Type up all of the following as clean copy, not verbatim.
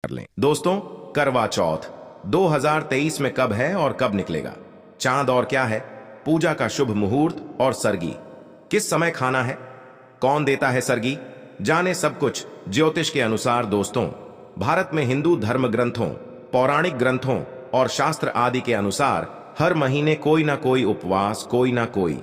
कर लें। दोस्तों, करवा चौथ 2023 में कब है और कब निकलेगा? चांद और क्या है? पूजा का शुभ मुहूर्त और सरगी किस समय खाना है? कौन देता है सरगी? जाने सब कुछ ज्योतिष के अनुसार। दोस्तों, भारत में हिंदू धर्म ग्रंथों, पौराणिक ग्रंथों और शास्त्र आदि के अनुसार हर महीने कोई ना कोई उपवास, कोई ना कोई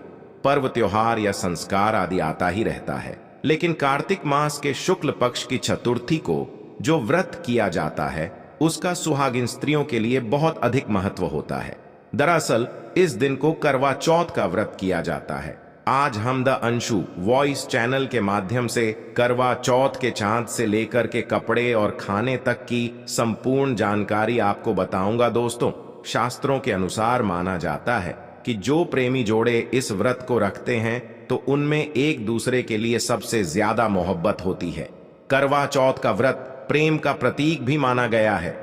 पर्व, त्योहार या संस्कार आदि आता ही रहता है। लेकिन कार्तिक मास के शुक्ल पक्ष की चतुर्थी को जो व्रत किया जाता है, उसका सुहागिन स्त्रियों के लिए बहुत अधिक महत्व होता है। दरअसल इस दिन को करवा चौथ का व्रत किया जाता है। आज हम द अंशु वॉइस चैनल के माध्यम से करवा चौथ के चांद से लेकर के कपड़े और खाने तक की संपूर्ण जानकारी आपको बताऊंगा। दोस्तों, शास्त्रों के अनुसार माना जाता है कि जो प्रेमी जोड़े इस व्रत को रखते हैं तो उनमें एक दूसरे के लिए सबसे ज्यादा मोहब्बत होती है। करवा चौथ का व्रत प्रेम का प्रतीक भी माना गया है।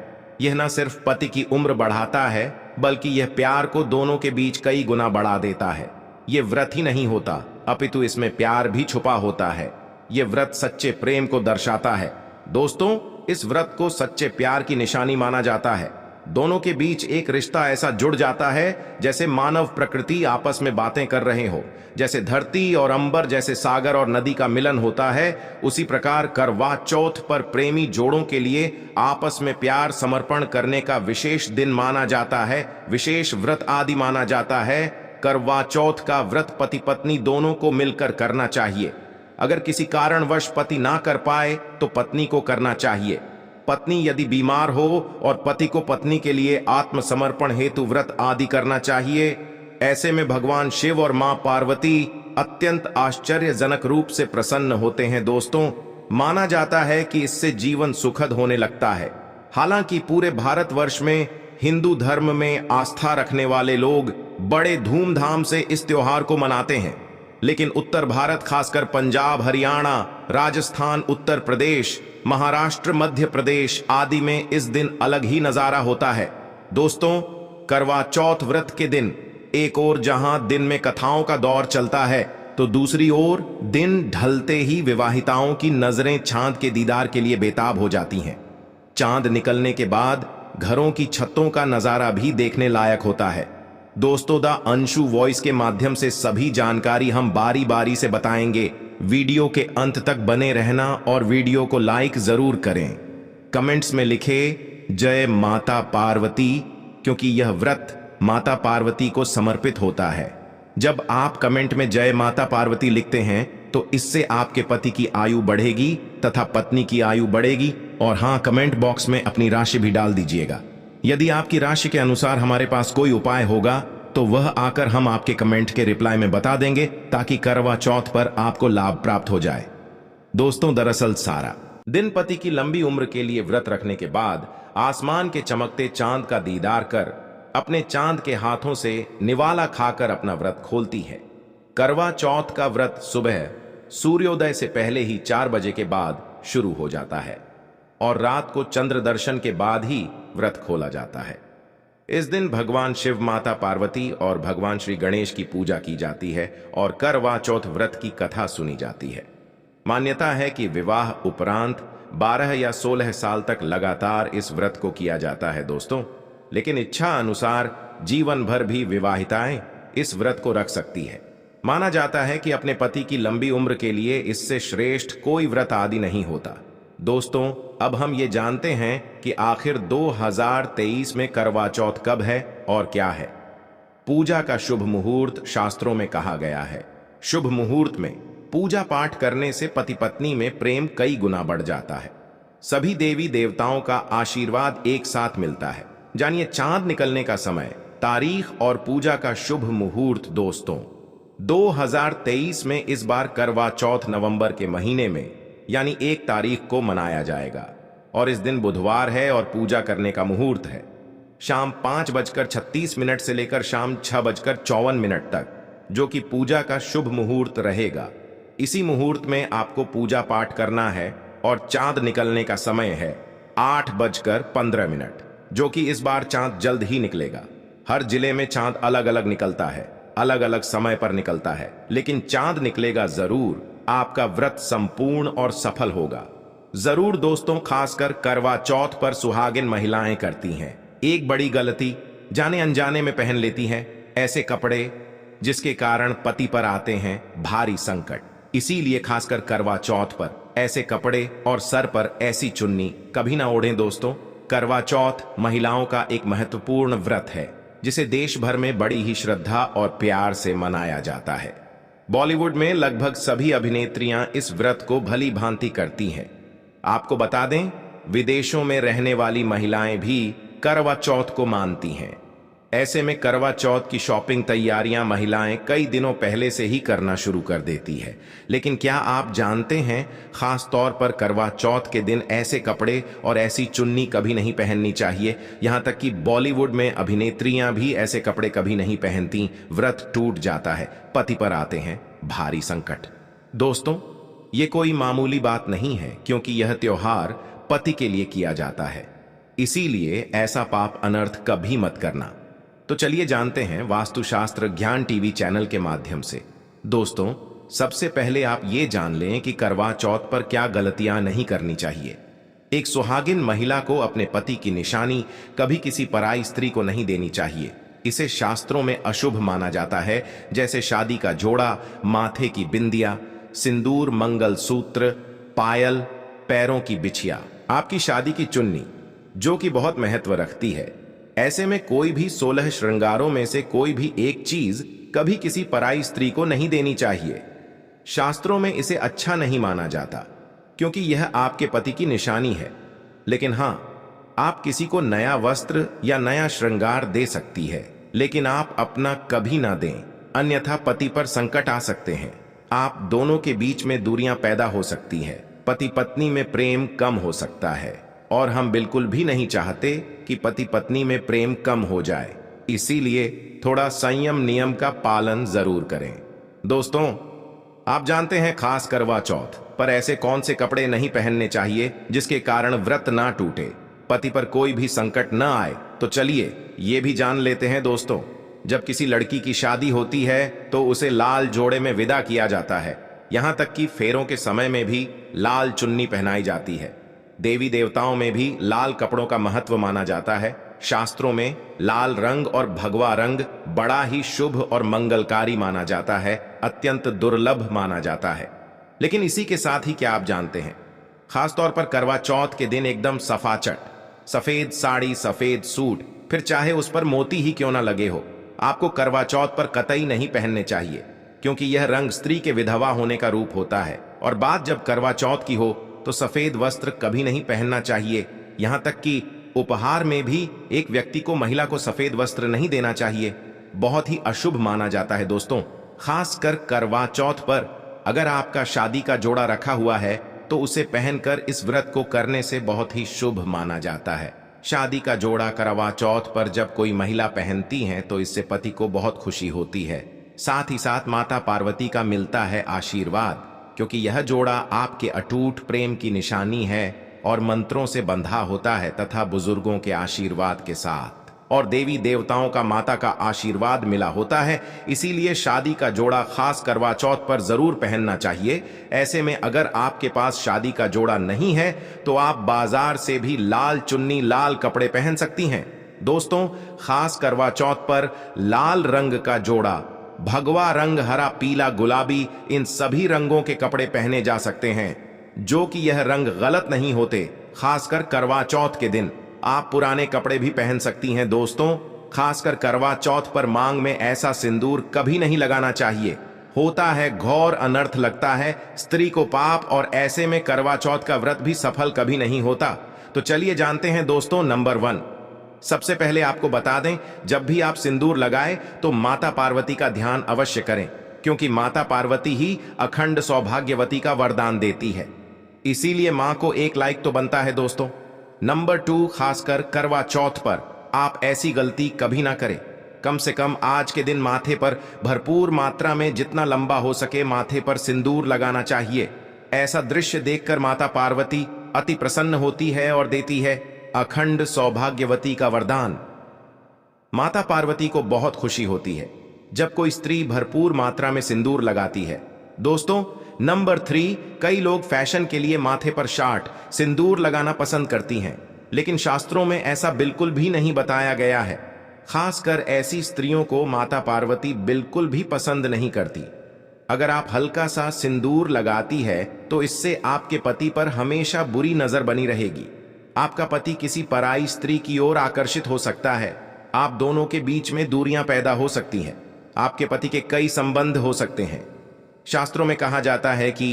यह न सिर्फ पति की उम्र बढ़ाता है, बल्कि यह प्यार को दोनों के बीच कई गुना बढ़ा देता है। यह व्रत ही नहीं होता, अपितु इसमें प्यार भी छुपा होता है। यह व्रत सच्चे प्रेम को दर्शाता है। दोस्तों, इस व्रत को सच्चे प्यार की निशानी माना जाता है। दोनों के बीच एक रिश्ता ऐसा जुड़ जाता है जैसे मानव प्रकृति आपस में बातें कर रहे हो। जैसे धरती और अंबर, जैसे सागर और नदी का मिलन होता है, उसी प्रकार करवा चौथ पर प्रेमी जोड़ों के लिए आपस में प्यार समर्पण करने का विशेष दिन माना जाता है, विशेष व्रत आदि माना जाता है। करवा चौथ का व्रत पति पत्नी दोनों को मिलकर करना चाहिए। अगर किसी कारणवश पति ना कर पाए तो पत्नी को करना चाहिए। पत्नी यदि बीमार हो और पति को पत्नी के लिए आत्मसमर्पण हेतु व्रत आदि करना चाहिए। ऐसे में भगवान शिव और मां पार्वती अत्यंत आश्चर्यजनक रूप से प्रसन्न होते हैं। दोस्तों, माना जाता है कि इससे जीवन सुखद होने लगता है। हालांकि पूरे भारतवर्ष में हिंदू धर्म में आस्था रखने वाले लोग बड़े धूमधाम से इस त्योहार को मनाते हैं, लेकिन उत्तर भारत, खासकर पंजाब, हरियाणा, राजस्थान, उत्तर प्रदेश, महाराष्ट्र, मध्य प्रदेश आदि में इस दिन अलग ही नजारा होता है। दोस्तों, करवा चौथ व्रत के दिन एक ओर जहां दिन में कथाओं का दौर चलता है, तो दूसरी ओर दिन ढलते ही विवाहिताओं की नजरें चांद के दीदार के लिए बेताब हो जाती हैं। चांद निकलने के बाद घरों की छतों का नजारा भी देखने लायक होता है। दोस्तों, द अंशु वॉइस के माध्यम से सभी जानकारी हम बारी बारी से बताएंगे। वीडियो के अंत तक बने रहना और वीडियो को लाइक जरूर करें। कमेंट्स में लिखे जय माता पार्वती, क्योंकि यह व्रत माता पार्वती को समर्पित होता है। जब आप कमेंट में जय माता पार्वती लिखते हैं तो इससे आपके पति की आयु बढ़ेगी तथा पत्नी की आयु बढ़ेगी। और हाँ, कमेंट बॉक्स में अपनी राशि भी डाल दीजिएगा। यदि आपकी राशि के अनुसार हमारे पास कोई उपाय होगा तो वह आकर हम आपके कमेंट के रिप्लाई में बता देंगे, ताकि करवा चौथ पर आपको लाभ प्राप्त हो जाए। दोस्तों, दरअसल सारा दिन पति की लंबी उम्र के लिए व्रत रखने के बाद आसमान के चमकते चांद का दीदार कर अपने चांद के हाथों से निवाला खाकर अपना व्रत खोलती है। करवा चौथ का व्रत सुबह सूर्योदय से पहले ही 4 बजे के बाद शुरू हो जाता है और रात को चंद्र दर्शन के बाद ही व्रत खोला जाता है। इस दिन भगवान शिव, माता पार्वती और भगवान श्री गणेश की पूजा की जाती है और करवा चौथ व्रत की कथा सुनी जाती है। मान्यता है कि विवाह उपरांत 12 या 16 साल तक लगातार इस व्रत को किया जाता है। दोस्तों, लेकिन इच्छा अनुसार जीवन भर भी विवाहिताएं इस व्रत को रख सकती है। माना जाता है कि अपने पति की लंबी उम्र के लिए इससे श्रेष्ठ कोई व्रत आदि नहीं होता। दोस्तों, अब हम ये जानते हैं कि आखिर 2023 में करवा चौथ कब है और क्या है। पूजा का शुभ मुहूर्त शास्त्रों में कहा गया है। शुभ मुहूर्त में पूजा पाठ करने से पति पत्नी में प्रेम कई गुना बढ़ जाता है। सभी देवी देवताओं का आशीर्वाद एक साथ मिलता है। जानिए चांद निकलने का समय, तारीख और पूजा का शुभ मुहूर्त। दोस्तों, 2023 में इस बार करवा चौथ नवंबर के महीने में यानी 1 तारीख को मनाया जाएगा और इस दिन बुधवार है और पूजा करने का मुहूर्त है शाम 5:36 से लेकर शाम 6:54 तक, जो कि पूजा का शुभ मुहूर्त रहेगा। इसी मुहूर्त में आपको पूजा पाठ करना है और चांद निकलने का समय है 8:15, जो कि इस बार चांद जल्द ही निकलेगा। हर जिले में चांद अलग अलग निकलता है, अलग अलग समय पर निकलता है, लेकिन चांद निकलेगा जरूर। आपका व्रत संपूर्ण और सफल होगा। जरूर दोस्तों, खासकर करवा चौथ पर सुहागिन महिलाएं करती हैं एक बड़ी गलती, जाने अनजाने में पहन लेती हैं ऐसे कपड़े जिसके कारण पति पर आते हैं भारी संकट। इसीलिए खासकर करवा चौथ पर ऐसे कपड़े और सर पर ऐसी चुन्नी कभी ना ओढ़ें दोस्तों। करवा चौथ महिलाओं का एक महत्वपूर्ण व्रत है जिसे देश भर में बड़ी ही श्रद्धा और प्यार से मनाया जाता है। बॉलीवुड में लगभग सभी अभिनेत्रियां इस व्रत को भली भांति करती हैं। आपको बता दें, विदेशों में रहने वाली महिलाएं भी करवा चौथ को मानती हैं। ऐसे में करवा चौथ की शॉपिंग तैयारियां महिलाएं कई दिनों पहले से ही करना शुरू कर देती है। लेकिन क्या आप जानते हैं, खास तौर पर करवा चौथ के दिन ऐसे कपड़े और ऐसी चुन्नी कभी नहीं पहननी चाहिए। यहां तक कि बॉलीवुड में अभिनेत्रियां भी ऐसे कपड़े कभी नहीं पहनती। व्रत टूट जाता है, पति पर आते हैं भारी संकट। दोस्तों, ये कोई मामूली बात नहीं है, क्योंकि यह त्योहार पति के लिए किया जाता है। इसीलिए ऐसा पाप अनर्थ कभी मत करना। तो चलिए जानते हैं वास्तुशास्त्र ज्ञान टीवी चैनल के माध्यम से। दोस्तों, सबसे पहले आप ये जान लें कि करवा चौथ पर क्या गलतियां नहीं करनी चाहिए। एक सुहागिन महिला को अपने पति की निशानी कभी किसी पराई स्त्री को नहीं देनी चाहिए। इसे शास्त्रों में अशुभ माना जाता है, जैसे शादी का जोड़ा, माथे की बिंदिया, सिंदूर, मंगल सूत्र, पायल, पैरों की बिछिया, आपकी शादी की चुन्नी, जो कि बहुत महत्व रखती है। ऐसे में कोई भी 16 श्रृंगारों में से कोई भी एक चीज कभी किसी पराई स्त्री को नहीं देनी चाहिए। शास्त्रों में इसे अच्छा नहीं माना जाता, क्योंकि यह आपके पति की निशानी है। लेकिन हां, आप किसी को नया वस्त्र या नया श्रृंगार दे सकती है, लेकिन आप अपना कभी ना दें, अन्यथा पति पर संकट आ सकते हैं। आप दोनों के बीच में दूरियां पैदा हो सकती है, पति पत्नी में प्रेम कम हो सकता है, और हम बिल्कुल भी नहीं चाहते कि पति पत्नी में प्रेम कम हो जाए। इसीलिए थोड़ा संयम नियम का पालन जरूर करें। दोस्तों, आप जानते हैं खास करवा चौथ पर ऐसे कौन से कपड़े नहीं पहनने चाहिए जिसके कारण व्रत ना टूटे, पति पर कोई भी संकट ना आए। तो चलिए ये भी जान लेते हैं दोस्तों। जब किसी लड़की की शादी होती है तो उसे लाल जोड़े में विदा किया जाता है। यहां तक कि फेरों के समय में भी लाल चुन्नी पहनाई जाती है। देवी देवताओं में भी लाल कपड़ों का महत्व माना जाता है। शास्त्रों में लाल रंग और भगवा रंग बड़ा ही शुभ और मंगलकारी माना जाता है, अत्यंत दुर्लभ माना जाता है। लेकिन इसी के साथ ही क्या आप जानते हैं, खासतौर पर करवा चौथ के दिन एकदम सफाचट, सफेद साड़ी, सफेद सूट, फिर चाहे उस पर मोती ही क्यों ना लगे हो, आपको करवा चौथ पर कतई नहीं पहनने चाहिए, क्योंकि यह रंग स्त्री के विधवा होने का रूप होता है। और बात जब करवा चौथ की हो तो सफेद वस्त्र कभी नहीं पहनना चाहिए। यहां तक कि उपहार में भी एक व्यक्ति को, महिला को सफेद वस्त्र नहीं देना चाहिए, बहुत ही अशुभ माना जाता है दोस्तों। खासकर करवा चौथ पर अगर आपका शादी का जोड़ा रखा हुआ है तो उसे पहनकर इस व्रत को करने से बहुत ही शुभ माना जाता है। शादी का जोड़ा करवा चौथ पर जब कोई महिला पहनती है तो इससे पति को बहुत खुशी होती है, साथ ही साथ माता पार्वती का मिलता है आशीर्वाद, क्योंकि यह जोड़ा आपके अटूट प्रेम की निशानी है और मंत्रों से बंधा होता है तथा बुजुर्गों के आशीर्वाद के साथ, और देवी देवताओं का, माता का आशीर्वाद मिला होता है। इसीलिए शादी का जोड़ा खास करवा चौथ पर जरूर पहनना चाहिए। ऐसे में अगर आपके पास शादी का जोड़ा नहीं है तो आप बाजार से भी लाल चुन्नी, लाल कपड़े पहन सकती हैं। दोस्तों, खास करवा चौथ पर लाल रंग का जोड़ा, भगवा रंग, हरा, पीला, गुलाबी, इन सभी रंगों के कपड़े पहने जा सकते हैं, जो कि यह रंग गलत नहीं होते। खासकर करवा चौथ के दिन आप पुराने कपड़े भी पहन सकती हैं। दोस्तों, खासकर करवा चौथ पर मांग में ऐसा सिंदूर कभी नहीं लगाना चाहिए, होता है घोर अनर्थ, लगता है स्त्री को पाप, और ऐसे में करवा चौथ का व्रत भी सफल कभी नहीं होता। तो चलिए जानते हैं दोस्तों। नंबर 1, सबसे पहले आपको बता दें, जब भी आप सिंदूर लगाएं तो माता पार्वती का ध्यान अवश्य करें, क्योंकि माता पार्वती ही अखंड सौभाग्यवती का वरदान देती है। इसीलिए मां को एक लाइक तो बनता है दोस्तों। नंबर 2, खासकर करवा चौथ पर आप ऐसी गलती कभी ना करें। कम से कम आज के दिन माथे पर भरपूर मात्रा में, जितना लंबा हो सके, माथे पर सिंदूर लगाना चाहिए। ऐसा दृश्य देखकर माता पार्वती अति प्रसन्न होती है और देती है अखंड सौभाग्यवती का वरदान। माता पार्वती को बहुत खुशी होती है जब कोई स्त्री भरपूर मात्रा में सिंदूर लगाती है। दोस्तों, नंबर 3, कई लोग फैशन के लिए माथे पर शार्ट सिंदूर लगाना पसंद करती हैं, लेकिन शास्त्रों में ऐसा बिल्कुल भी नहीं बताया गया है। खासकर ऐसी स्त्रियों को माता पार्वती बिल्कुल भी पसंद नहीं करती। अगर आप हल्का सा सिंदूर लगाती है तो इससे आपके पति पर हमेशा बुरी नजर बनी रहेगी। आपका पति किसी पराई स्त्री की ओर आकर्षित हो सकता है। आप दोनों के बीच में दूरियां पैदा हो सकती हैं। आपके पति के कई संबंध हो सकते हैं। शास्त्रों में कहा जाता है कि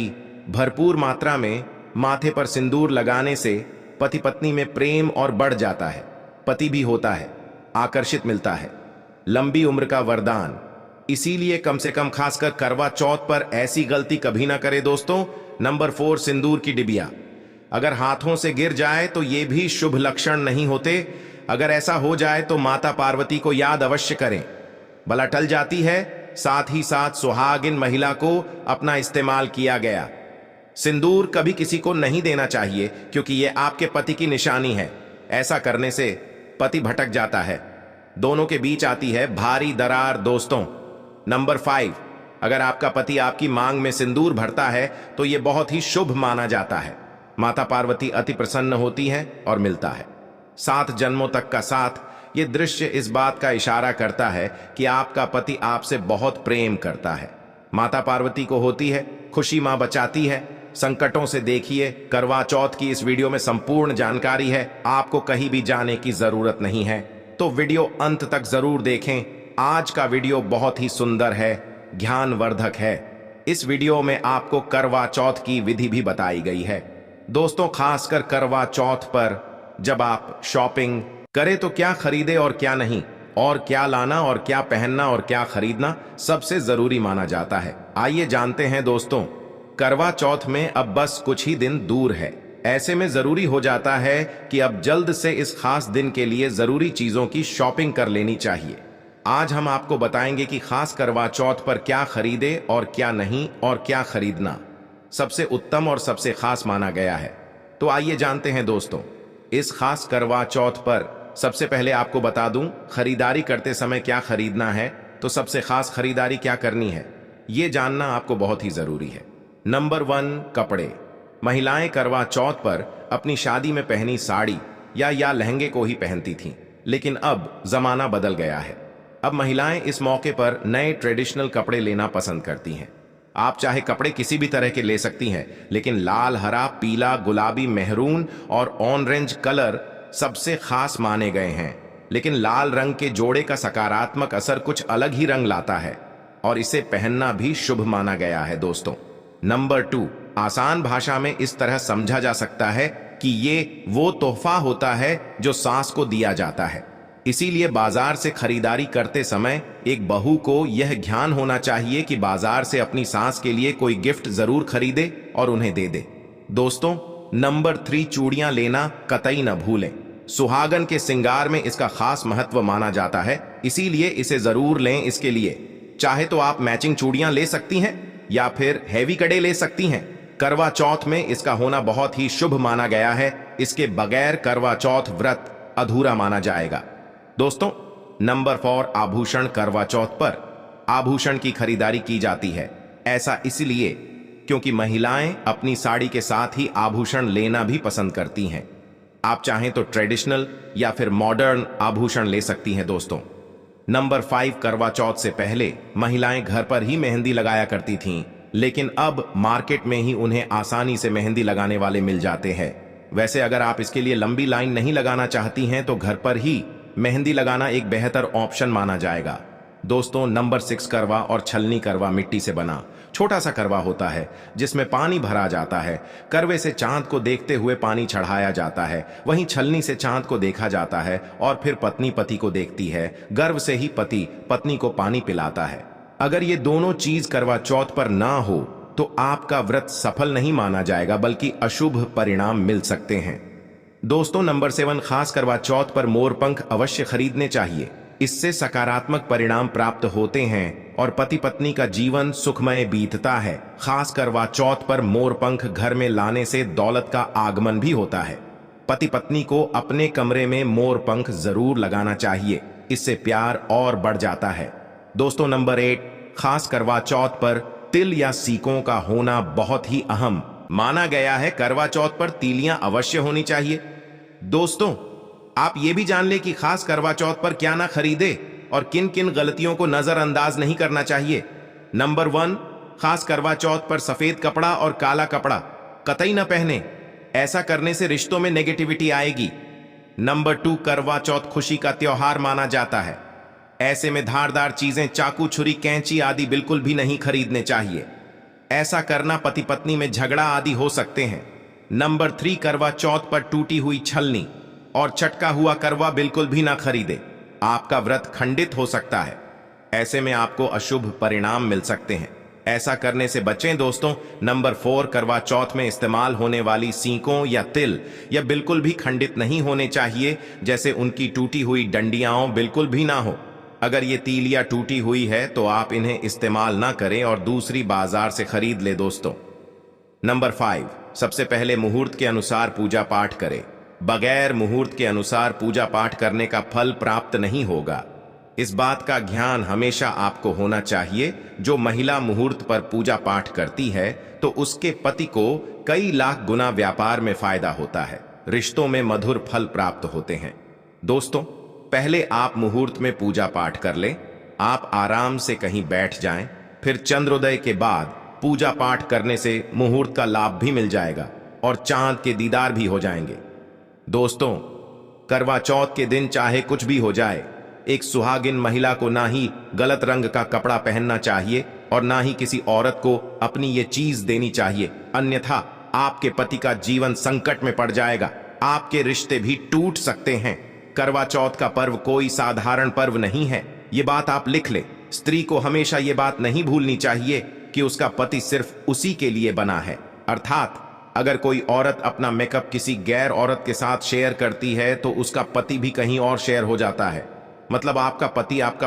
भरपूर मात्रा में माथे पर सिंदूर लगाने से पति पत्नी में प्रेम और बढ़ जाता है, पति भी होता है, आकर्षित मिलता है, लंबी उम्र का वरदान। इसीलिए कम से कम खासकर करवा चौथ पर ऐसी गलती कभी ना करे दोस्तों। नंबर 4, सिंदूर की डिबिया अगर हाथों से गिर जाए तो ये भी शुभ लक्षण नहीं होते। अगर ऐसा हो जाए तो माता पार्वती को याद अवश्य करें। बला टल जाती है, साथ ही साथ सुहागिन महिला को अपना इस्तेमाल किया गया। सिंदूर कभी किसी को नहीं देना चाहिए क्योंकि यह आपके पति की निशानी है। ऐसा करने से पति भटक जाता है, दोनों के बीच आती है भारी दरार दोस्तों। नंबर 5, अगर आपका पति आपकी मांग में सिंदूर भरता है तो यह बहुत ही शुभ माना जाता है। माता पार्वती अति प्रसन्न होती है और मिलता है 7 जन्मों तक का साथ। यह दृश्य इस बात का इशारा करता है कि आपका पति आपसे बहुत प्रेम करता है। माता पार्वती को होती है खुशी, मां बचाती है संकटों से। देखिए, करवा चौथ की इस वीडियो में संपूर्ण जानकारी है, आपको कहीं भी जाने की जरूरत नहीं है, तो वीडियो अंत तक जरूर देखें। आज का वीडियो बहुत ही सुंदर है, ज्ञानवर्धक है। इस वीडियो में आपको करवा चौथ की विधि भी बताई गई है दोस्तों। खासकर करवा चौथ पर जब आप शॉपिंग करें तो क्या खरीदे और क्या नहीं, और क्या लाना और क्या पहनना और क्या खरीदना सबसे जरूरी माना जाता है। आइए जानते हैं दोस्तों। करवा चौथ में अब बस कुछ ही दिन दूर है। ऐसे में जरूरी हो जाता है कि अब जल्द से इस खास दिन के लिए जरूरी चीजों की शॉपिंग कर लेनी चाहिए। आज हम आपको बताएंगे कि खास करवा चौथ पर क्या खरीदे और क्या नहीं, और क्या खरीदना सबसे उत्तम और सबसे खास माना गया है। तो आइए जानते हैं दोस्तों। इस खास करवा चौथ पर सबसे पहले आपको बता दूं, खरीदारी करते समय क्या खरीदना है, तो सबसे खास खरीदारी क्या करनी है, यह जानना आपको बहुत ही जरूरी है। नंबर 1, कपड़े। महिलाएं करवा चौथ पर अपनी शादी में पहनी साड़ी या लहंगे को ही पहनती थीं, लेकिन अब जमाना बदल गया है। अब महिलाएं इस मौके पर नए ट्रेडिशनल कपड़े लेना पसंद करती हैं। आप चाहे कपड़े किसी भी तरह के ले सकती हैं, लेकिन लाल, हरा, पीला, गुलाबी, मेहरून और ऑरेंज कलर सबसे खास माने गए हैं। लेकिन लाल रंग के जोड़े का सकारात्मक असर कुछ अलग ही रंग लाता है और इसे पहनना भी शुभ माना गया है दोस्तों। नंबर 2, आसान भाषा में इस तरह समझा जा सकता है कि ये वो तोहफा होता है जो सास को दिया जाता है। इसीलिए बाजार से खरीदारी करते समय एक बहू को यह ज्ञान होना चाहिए कि बाजार से अपनी सास के लिए कोई गिफ्ट जरूर खरीदे और उन्हें दे दे दोस्तों। नंबर 3, चूड़ियां लेना कतई न भूलें। सुहागन के श्रृंगार में इसका खास महत्व माना जाता है, इसीलिए इसे जरूर लें। इसके लिए चाहे तो आप मैचिंग चूड़ियां ले सकती हैं या फिर हैवी कड़े ले सकती हैं। करवा चौथ में इसका होना बहुत ही शुभ माना गया है। इसके बगैर करवा चौथ व्रत अधूरा माना जाएगा दोस्तों। नंबर 4, आभूषण। करवा चौथ पर आभूषण की खरीदारी की जाती है। ऐसा इसलिए क्योंकि महिलाएं अपनी साड़ी के साथ ही आभूषण लेना भी पसंद करती हैं। आप चाहें तो ट्रेडिशनल या फिर मॉडर्न आभूषण ले सकती हैं दोस्तों। नंबर 5, करवा चौथ से पहले महिलाएं घर पर ही मेहंदी लगाया करती थीं, लेकिन अब मार्केट में ही उन्हें आसानी से मेहंदी लगाने वाले मिल जाते हैं। वैसे अगर आप इसके लिए लंबी लाइन नहीं लगाना चाहती हैं तो घर पर ही मेहंदी लगाना एक बेहतर ऑप्शन माना जाएगा दोस्तों। नंबर 6, करवा और छलनी। करवा मिट्टी से बना छोटा सा करवा होता है जिसमें पानी भरा जाता है। करवे से चांद को देखते हुए पानी चढ़ाया जाता है, वहीं छलनी से चांद को देखा जाता है और फिर पत्नी पति को देखती है। गर्व से ही पति पत्नी को पानी पिलाता है। अगर ये दोनों चीज करवा चौथ पर ना हो तो आपका व्रत सफल नहीं माना जाएगा, बल्कि अशुभ परिणाम मिल सकते हैं दोस्तों। नंबर 7, खास करवा चौथ पर मोरपंख अवश्य खरीदने चाहिए। इससे सकारात्मक परिणाम प्राप्त होते हैं और पति पत्नी का जीवन सुखमय बीतता है। खास करवा चौथ पर मोरपंख घर में लाने से दौलत का आगमन भी होता है। पति पत्नी को अपने कमरे में मोरपंख जरूर लगाना चाहिए, इससे प्यार और बढ़ जाता है दोस्तों। नंबर 8, खास करवा चौथ पर तिल या सीकों का होना बहुत ही अहम माना गया है। करवा चौथ पर तीलियां अवश्य होनी चाहिए। दोस्तों, आप ये भी जान ले कि खास करवा चौथ पर क्या ना खरीदे और किन किन गलतियों को नजरअंदाज नहीं करना चाहिए। नंबर 1, खास करवा चौथ पर सफेद कपड़ा और काला कपड़ा कतई न पहने। ऐसा करने से रिश्तों में नेगेटिविटी आएगी। नंबर 2, करवा चौथ खुशी का त्योहार माना जाता है। ऐसे में धारदार चीजें, चाकू, छुरी, कैंची आदि बिल्कुल भी नहीं खरीदने चाहिए। ऐसा करना पति पत्नी में झगड़ा आदि हो सकते हैं। नंबर 3, करवा चौथ पर टूटी हुई छलनी और चटका हुआ करवा बिल्कुल भी ना खरीदे। आपका व्रत खंडित हो सकता है। ऐसे में आपको अशुभ परिणाम मिल सकते हैं। ऐसा करने से बचें दोस्तों। नंबर 4, करवा चौथ में इस्तेमाल होने वाली सीकों या तिल यह बिल्कुल भी खंडित नहीं होने चाहिए। जैसे उनकी टूटी हुई डंडियां बिल्कुल भी ना हो। अगर ये तीलियां टूटी हुई है तो आप इन्हें इस्तेमाल ना करें और दूसरी बाजार से खरीद ले दोस्तों। नंबर 5, सबसे पहले मुहूर्त के अनुसार पूजा पाठ करें। बगैर मुहूर्त के अनुसार पूजा पाठ करने का फल प्राप्त नहीं होगा। इस बात का ध्यान हमेशा आपको होना चाहिए। जो महिला मुहूर्त पर पूजा पाठ करती है तो उसके पति को कई लाख गुना व्यापार में फायदा होता है। रिश्तों में मधुर फल प्राप्त होते हैं। दोस्तों, पहले आप मुहूर्त में पूजा पाठ कर लें। आप आराम से कहीं बैठ जाएं, फिर चंद्रोदय के बाद पूजा पाठ करने से मुहूर्त का लाभ भी मिल जाएगा और चांद के दीदार भी हो जाएंगे। दोस्तों, करवा चौथ के दिन चाहे कुछ भी हो जाए, एक सुहागिन महिला को ना ही गलत रंग का कपड़ा पहनना चाहिए और ना ही किसी औरत को अपनी ये चीज देनी चाहिए। अन्यथा आपके पति का जीवन संकट में पड़ जाएगा। आपके रिश्ते भी टूट सकते हैं। करवा चौथ का पर्व कोई साधारण पर्व नहीं है। ये बात आप लिख ले। स्त्री को हमेशा ये बात नहीं भूलनी चाहिए कि उसका पति सिर्फ उसी के लिए बना है। अर्थात अगर कोई औरत अपना मेकअप किसी गैर औरत के साथ शेयर करती है तो उसका पति भी कहीं और शेयर हो जाता है। मतलब आपका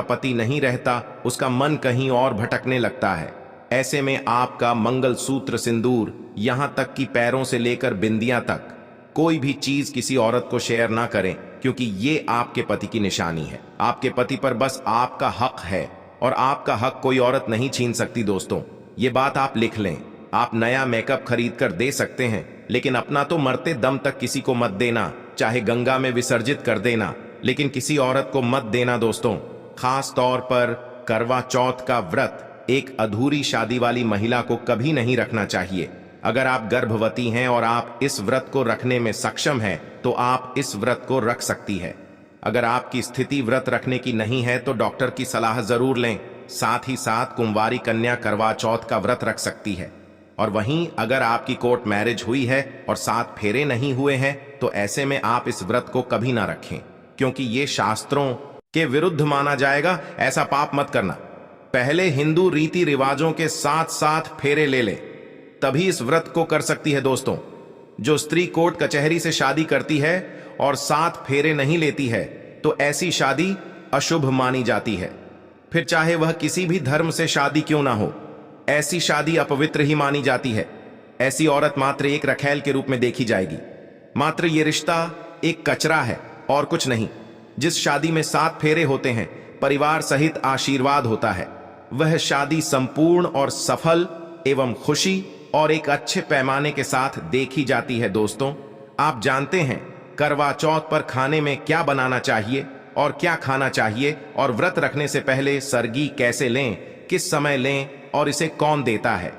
पति नहीं रहता, उसका मन कहीं और भटकने लगता है। ऐसे में आपका मंगल सूत्र, सिंदूर, यहां तक कि पैरों से लेकर बिंदियां तक कोई भी चीज किसी औरत को शेयर ना करें, क्योंकि ये आपके पति की निशानी है। आपके पति पर बस आपका हक है और आपका हक कोई औरत नहीं छीन सकती। दोस्तों, ये बात आप लिख लें। आप नया मेकअप खरीद कर दे सकते हैं, लेकिन अपना तो मरते दम तक किसी को मत देना। चाहे गंगा में विसर्जित कर देना, लेकिन किसी औरत को मत देना। दोस्तों, खास तौर पर करवा चौथ का व्रत एक अधूरी शादी वाली महिला को कभी नहीं रखना चाहिए। अगर आप गर्भवती हैं और आप इस व्रत को रखने में सक्षम हैं तो आप इस व्रत को रख सकती है। अगर आपकी स्थिति व्रत रखने की नहीं है तो डॉक्टर की सलाह जरूर लें। साथ ही साथ कुंवारी कन्या करवा चौथ का व्रत रख सकती है। और वहीं अगर आपकी कोर्ट मैरिज हुई है और 7 फेरे नहीं हुए हैं तो ऐसे में आप इस व्रत को कभी ना रखें, क्योंकि ये शास्त्रों के विरुद्ध माना जाएगा। ऐसा पाप मत करना। पहले हिंदू रीति रिवाजों के साथ साथ फेरे ले ले, तभी इस व्रत को कर सकती है। दोस्तों, जो स्त्री कोर्ट कचहरी से शादी करती है और 7 फेरे नहीं लेती है तो ऐसी शादी अशुभ मानी जाती है। फिर चाहे वह किसी भी धर्म से शादी क्यों ना हो, ऐसी शादी अपवित्र ही मानी जाती है। ऐसी औरत मात्र एक रखैल के रूप में देखी जाएगी। मात्र ये रिश्ता एक कचरा है और कुछ नहीं। जिस शादी में 7 फेरे होते हैं, परिवार सहित आशीर्वाद होता है, वह शादी संपूर्ण और सफल एवं खुशी और एक अच्छे पैमाने के साथ देखी जाती है। दोस्तों, आप जानते हैं करवा चौथ पर खाने में क्या बनाना चाहिए और क्या खाना चाहिए, और व्रत रखने से पहले सरगी कैसे लें, किस समय लें और इसे कौन देता है।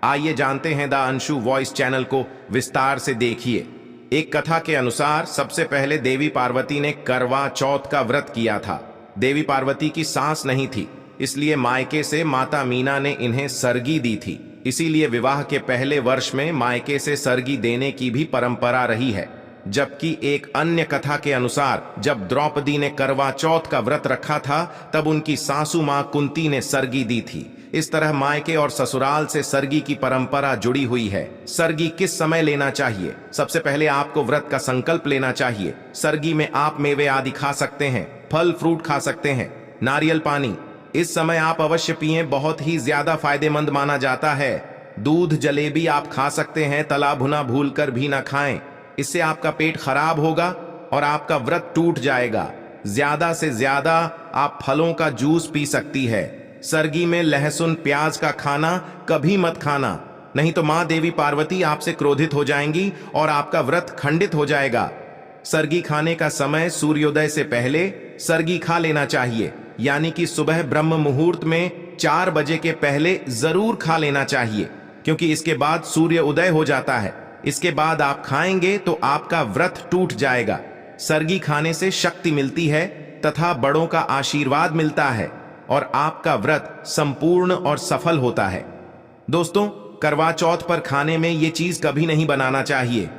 आइए जानते हैं। द अंशु वॉइस चैनल को विस्तार से देखिए। एक कथा के अनुसार सबसे पहले देवी पार्वती ने करवा चौथ का व्रत किया था। देवी पार्वती की सास नहीं थी, इसलिए मायके से माता मीना ने इन्हें सरगी दी थी। इसीलिए विवाह के पहले वर्ष में मायके से सरगी देने की भी परंपरा रही है। जबकि एक अन्य कथा के अनुसार जब द्रौपदी ने करवा चौथ का व्रत रखा था तब उनकी सासू मां कुंती ने सरगी दी थी। इस तरह मायके और ससुराल से सरगी की परंपरा जुड़ी हुई है। सरगी किस समय लेना चाहिए? सबसे पहले आपको व्रत का संकल्प लेना चाहिए। सरगी में आप मेवे आदि खा सकते हैं, फल फ्रूट खा सकते हैं, नारियल पानी इस समय आप अवश्य पिएं, बहुत ही ज्यादा फायदेमंद माना जाता है। दूध जलेबी आप खा सकते हैं, तला भुना भूलकर भी ना खाएं, इससे आपका पेट खराब होगा और आपका व्रत टूट जाएगा। ज्यादा से ज्यादा आप फलों का जूस पी सकती है। सरगी में लहसुन प्याज का खाना कभी मत खाना, नहीं तो मां देवी पार्वती आपसे क्रोधित हो जाएंगी और आपका व्रत खंडित हो जाएगा। सरगी खाने का समय सूर्योदय से पहले सरगी खा लेना चाहिए, यानी कि सुबह ब्रह्म मुहूर्त में 4 बजे के पहले जरूर खा लेना चाहिए, क्योंकि इसके बाद सूर्य उदय हो जाता है। इसके बाद आप खाएंगे तो आपका व्रत टूट जाएगा। सरगी खाने से शक्ति मिलती है तथा बड़ों का आशीर्वाद मिलता है और आपका व्रत संपूर्ण और सफल होता है। दोस्तों, करवा चौथ पर खाने में ये चीज कभी नहीं बनाना चाहिए।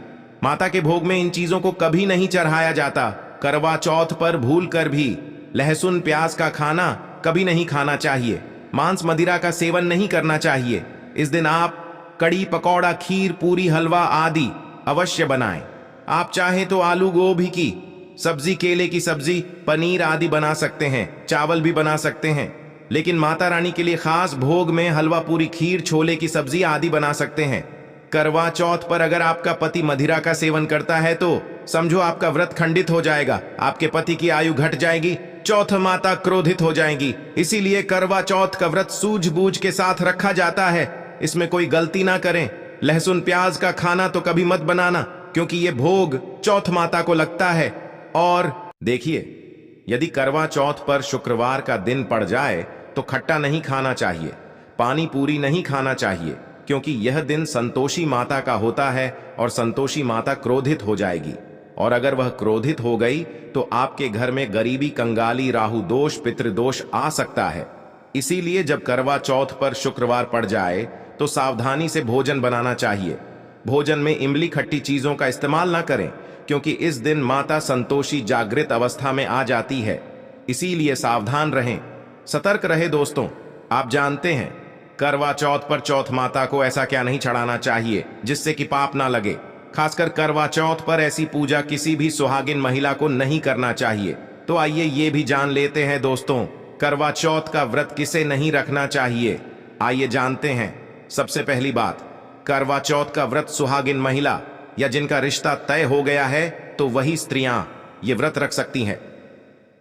माता के भोग में इन चीजों को कभी नहीं चढ़ाया जाता। करवा चौथ पर भूल कर भी लहसुन प्याज का खाना कभी नहीं खाना चाहिए। मांस मदिरा का सेवन नहीं करना चाहिए। इस दिन आप कड़ी पकौड़ा, खीर, पूरी, हलवा आदि अवश्य बनाएं। आप चाहें तो आलू गोभी की सब्जी, केले की सब्जी, पनीर आदि बना सकते हैं, चावल भी बना सकते हैं। लेकिन माता रानी के लिए खास भोग में हलवा, पूरी, खीर, छोले की सब्जी आदि बना सकते हैं। करवा चौथ पर अगर आपका पति मदिरा का सेवन करता है तो समझो आपका व्रत खंडित हो जाएगा, आपके पति की आयु घट जाएगी, चौथ माता क्रोधित हो जाएंगी। इसीलिए करवा चौथ का व्रत सूझबूझ के साथ रखा जाता है। इसमें कोई गलती ना करें। लहसुन प्याज का खाना तो कभी मत बनाना, क्योंकि यह भोग चौथ माता को लगता है। और देखिए, यदि करवा चौथ पर शुक्रवार का दिन पड़ जाए तो खट्टा नहीं खाना चाहिए, पानी पूरी नहीं खाना चाहिए, क्योंकि यह दिन संतोषी माता का होता है और संतोषी माता क्रोधित हो जाएगी। और अगर वह क्रोधित हो गई तो आपके घर में गरीबी, कंगाली, राहु दोष, पितृदोष आ सकता है। इसीलिए जब करवा चौथ पर शुक्रवार पड़ जाए तो सावधानी से भोजन बनाना चाहिए। भोजन में इमली खट्टी चीजों का इस्तेमाल ना करें, क्योंकि इस दिन माता संतोषी जागृत अवस्था में आ जाती है। इसीलिए सावधान रहें, सतर्क रहे। दोस्तों, आप जानते हैं करवा चौथ पर चौथ माता को ऐसा क्या नहीं चढ़ाना चाहिए जिससे कि पाप ना लगे। खासकर करवा चौथ पर ऐसी पूजा किसी भी सुहागिन महिला को नहीं करना चाहिए। तो आइए ये भी जान लेते हैं दोस्तों, करवा चौथ का व्रत किसे नहीं रखना चाहिए। आइए जानते हैं। सबसे पहली बात, करवा चौथ का व्रत सुहागिन महिला या जिनका रिश्ता तय हो गया है तो वही स्त्रियां ये व्रत रख सकती हैं।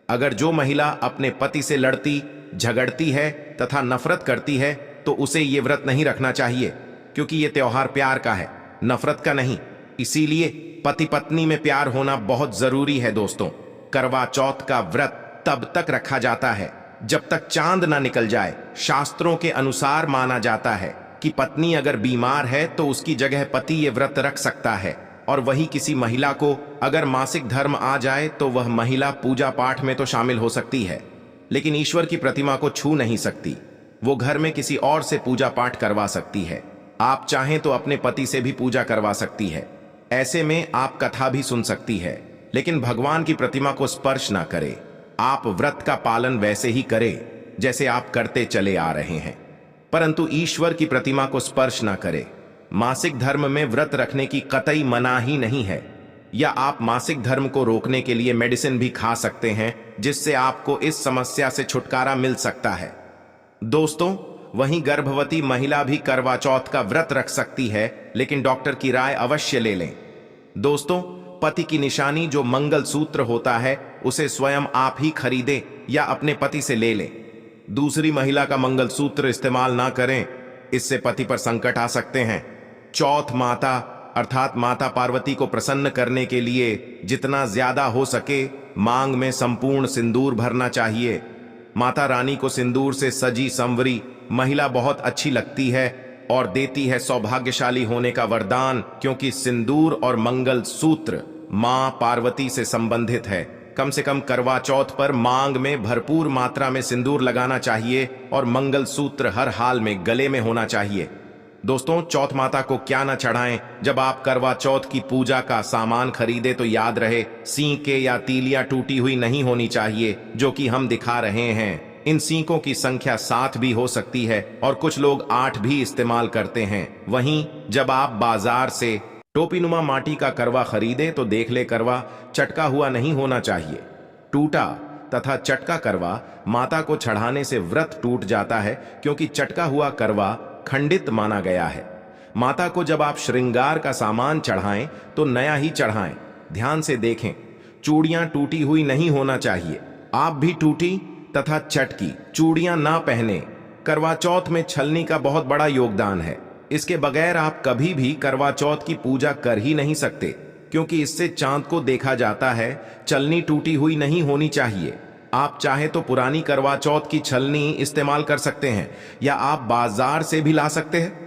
अगर जो महिला अपने पति से लड़ती, झगड़ती है तथा नफरत करती है तो उसे ये व्रत नहीं रखना चाहिए, क्योंकि ये त्योहार प्यार का है, नफरत का नहीं। इसीलिए पति पत्नी में प्यार होना बहुत जरूरी है। दोस्तों, करवा चौथ का व्रत तब तक रखा जाता है जब तक चांद ना निकल जाए। शास्त्रों के अनुसार माना जाता है कि पत्नी अगर बीमार है तो उसकी जगह पति ये व्रत रख सकता है। और वही किसी महिला को अगर मासिक धर्म आ जाए तो वह महिला पूजा पाठ में तो शामिल हो सकती है, लेकिन ईश्वर की प्रतिमा को छू नहीं सकती। वो घर में किसी और से पूजा पाठ करवा सकती है। आप चाहें तो अपने पति से भी पूजा करवा सकती है। ऐसे में आप कथा भी सुन सकती है, लेकिन भगवान की प्रतिमा को स्पर्श ना करे। आप व्रत का पालन वैसे ही करें जैसे आप करते चले आ रहे हैं, परंतु ईश्वर की प्रतिमा को स्पर्श ना करें। मासिक धर्म में व्रत रखने की कतई मनाही नहीं है, या आप मासिक धर्म को रोकने के लिए मेडिसिन भी खा सकते हैं, जिससे आपको इस समस्या से छुटकारा मिल सकता है। दोस्तों, वहीं गर्भवती महिला भी करवा चौथ का व्रत रख सकती है, लेकिन डॉक्टर की राय अवश्य ले लें। दोस्तों, पति की निशानी जो मंगल सूत्र होता है उसे स्वयं आप ही खरीदें या अपने पति से ले लें। दूसरी महिला का मंगल सूत्र इस्तेमाल ना करें, इससे पति पर संकट आ सकते हैं। चौथ माता अर्थात माता पार्वती को प्रसन्न करने के लिए जितना ज्यादा हो सके मांग में संपूर्ण सिंदूर भरना चाहिए। माता रानी को सिंदूर से सजी संवरी महिला बहुत अच्छी लगती है और देती है सौभाग्यशाली होने का वरदान, क्योंकि सिंदूर और मंगल सूत्र मां पार्वती से संबंधित है। कम से कम करवा चौथ पर मांग में भरपूर मात्रा में सिंदूर लगाना चाहिए और मंगल सूत्र हर हाल में गले में होना चाहिए। दोस्तों, चौथ माता को क्या न चढ़ाएं। जब आप करवा चौथ की पूजा का सामान खरीदे तो याद रहे, सींके या तीलियां टूटी हुई नहीं होनी चाहिए, जो कि हम दिखा रहे हैं। इन सींकों की संख्या 7 भी हो सकती है और कुछ लोग 8 भी इस्तेमाल करते हैं। वहीं जब आप बाजार से टोपीनुमा माटी का करवा खरीदे तो देख ले करवा चटका हुआ नहीं होना चाहिए। टूटा तथा चटका करवा माता को चढ़ाने से व्रत टूट जाता है, क्योंकि चटका हुआ करवा खंडित माना गया है। माता को जब आप श्रृंगार का सामान चढ़ाएं तो नया ही चढ़ाएं। ध्यान से देखें, चूड़ियां टूटी हुई नहीं होना चाहिए। आप भी टूटी तथा चटकी चूड़ियां ना पहने। करवा चौथ में छलनी का बहुत बड़ा योगदान है। इसके बगैर आप कभी भी करवा चौथ की पूजा कर ही नहीं सकते, क्योंकि इससे चांद को देखा जाता है। छलनी टूटी हुई नहीं होनी चाहिए। आप चाहे तो पुरानी करवा चौथ की छलनी इस्तेमाल कर सकते हैं, या आप बाजार से भी ला सकते हैं।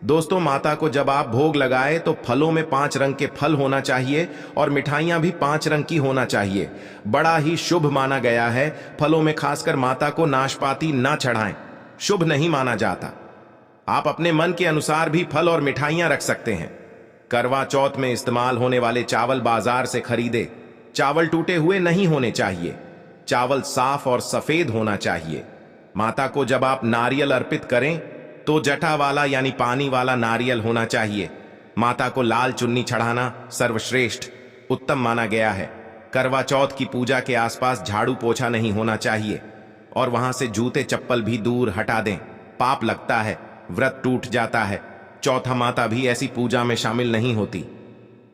दोस्तों, माता को जब आप भोग लगाए तो फलों में 5 रंग के फल होना चाहिए और मिठाइयां भी 5 रंग की होना चाहिए। बड़ा ही शुभ माना गया है। फलों में खासकर माता को नाशपाती ना चढ़ाएं, शुभ नहीं माना जाता। आप अपने मन के अनुसार भी फल और मिठाइयां रख सकते हैं। करवा चौथ में इस्तेमाल होने वाले चावल बाजार से खरीदे। चावल टूटे हुए नहीं होने चाहिए। चावल साफ और सफेद होना चाहिए। माता को जब आप नारियल अर्पित करें तो जटा वाला यानी पानी वाला नारियल होना चाहिए। माता को लाल चुन्नी चढ़ाना सर्वश्रेष्ठ उत्तम माना गया है। करवा चौथ की पूजा के आसपास झाड़ू पोछा नहीं होना चाहिए, और वहां से जूते चप्पल भी दूर हटा दें। पाप लगता है, व्रत टूट जाता है। चौथा माता भी ऐसी पूजा में शामिल नहीं होती।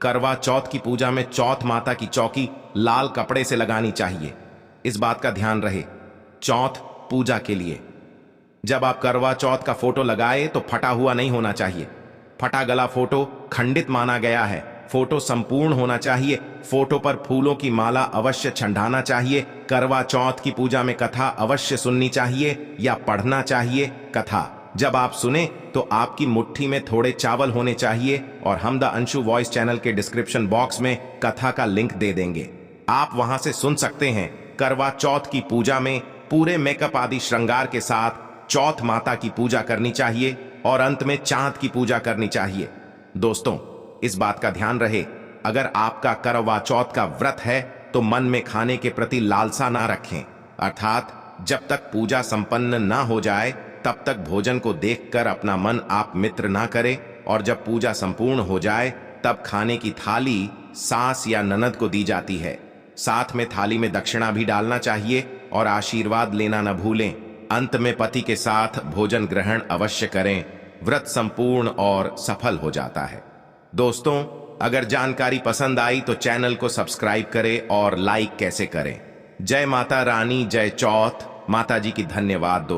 करवा चौथ की पूजा में चौथ माता की चौकी लाल कपड़े से लगानी चाहिए। इस बात का ध्यान रहे। चौथ पूजा के लिए जब आप करवा चौथ का फोटो लगाए तो फटा हुआ नहीं होना चाहिए। फटा गला फोटो खंडित माना गया है। फोटो संपूर्ण होना चाहिए। फोटो पर फूलों की माला अवश्य छंडाना चाहिए। करवा चौथ की पूजा में कथा अवश्य सुननी चाहिए या पढ़ना चाहिए। कथा जब आप सुने तो आपकी मुट्ठी में थोड़े चावल होने चाहिए, और हम द अंशु वॉइस चैनल के डिस्क्रिप्शन बॉक्स में कथा का लिंक दे देंगे। आप वहां से सुन सकते हैं। करवा चौथ की पूजा में पूरे मेकअप आदि श्रृंगार के साथ चौथ माता की पूजा करनी चाहिए, और अंत में चांद की पूजा करनी चाहिए। दोस्तों, इस बात का ध्यान रहे, अगर आपका करवा चौथ का व्रत है तो मन में खाने के प्रति लालसा ना रखें। अर्थात जब तक पूजा संपन्न ना हो जाए तब तक भोजन को देखकर अपना मन आप मित्र ना करें, और जब पूजा संपूर्ण हो जाए तब खाने की थाली सास या ननद को दी जाती है। साथ में थाली में दक्षिणा भी डालना चाहिए और आशीर्वाद लेना न भूलें। अंत में पति के साथ भोजन ग्रहण अवश्य करें। व्रत संपूर्ण और सफल हो जाता है। दोस्तों, अगर जानकारी पसंद आई तो चैनल को सब्सक्राइब करें और लाइक कैसे करें। जय माता रानी, जय चौथ माता जी की। धन्यवाद दोस्तों।